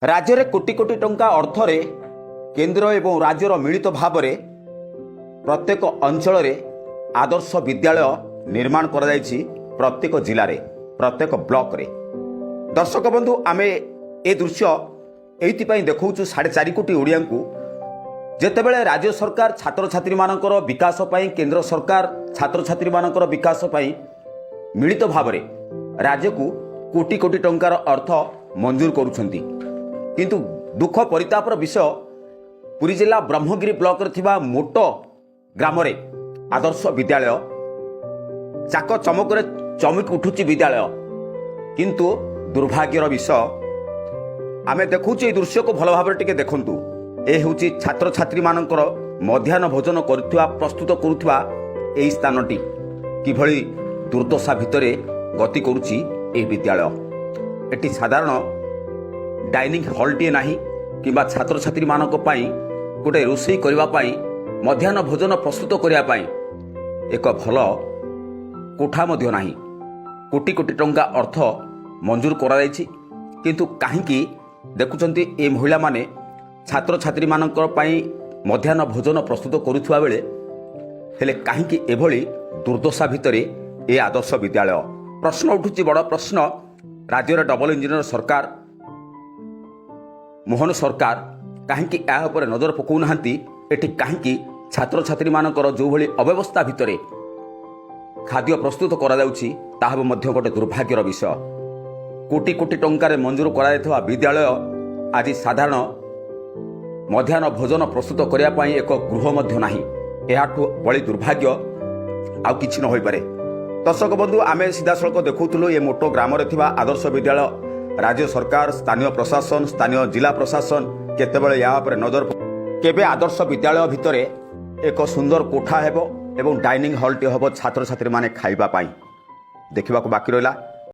राज्य कोटी कोटी टंका अर्थरे केंद्र एवं राज्यर मिलित भाव प्रत्येक अंचल आदर्श विद्यालय निर्माण कर प्रत्येक जिले में प्रत्येक ब्लॉक रे। दर्शक बंधु आमे ए दृश्य ये देखु 4.5 कोटी ओडिया को जेतेबेले राज्य सरकार छात्र छात्री मानकर विकास पाई केंद्र सरकार छात्र छात्री मानकर विकास पाई मिलित भाव राज्य को कोटी कोटी टंकार अर्थ मंजूर करुछंती। किंतु दुख परितापर विषय पुरी जिला ब्रह्मगिरी ब्लॉक रे मोट ग्राम आदर्श विद्यालय चाक चमक चमक उठुची विद्यालय किंतु दुर्भाग्यर विषय आमे देखुचे ए दृश्य को भल भाव टिके देखंतु। ए होची छात्र छात्री मानकर मध्याह्न भोजन करुवा प्रस्तुत करुवा एही स्थानटी किभली दुर्दशा भितरे गति करुची ए विद्यालय। एटी साधारण डाइनिंग हॉलटीए नाही किंबा छात्र छात्री मानक पई गोटे रोषेई करबा पई मध्याह्न भोजन प्रस्तुत करिया पई एक भल कोठा मध्य नाही। कोटी कोटी टंका अर्थ मंजूर करा जायछि किंतु काहींकि देखुचंती ए महिला माने छात्र छात्री मानकर पई मध्याह्न भोजन प्रस्तुत करुवा बेले हेले काहींकि एभली दुर्दशा भितरे ए आदर्श विद्यालय। प्रश्न उठुची बड़ प्रश्न राज्य डबल इंजिनियर सरकार मोहन सरकार काहींकि या उपर नजर पकाउ नाहांती। एठी काहींकि छात्र छात्री मानकर जो भली अव्यवस्था भितरे खाद्य प्रस्तुत करा जाउछि ताहा मध्य गोटे दुर्भाग्यर विषय। कोटी कोटी टंकार मंजूर करा विद्यालय आज साधारण मध्याह्न भोजन प्रस्तुत करिया पई एक गृह मध्य नाही। एहाठु बड़ी दुर्भाग्य आउ किछि न होई पारे। दर्शक बंधु आमे सीधा सड़क देखुथुलु ये मोटो ग्राम रे थिबा आदर्श विद्यालय राज्य सरकार स्थानीय प्रशासन स्थानीय जिला प्रशासन केतेबेले या पर नजर केबे आदर्श विद्यालय भितरे एक सुंदर कोठा हेबो एवं डाइनिंग हॉल टी हेबो छात्र छात्री माने खाइबा पाई देखिबा को बाकी रहला।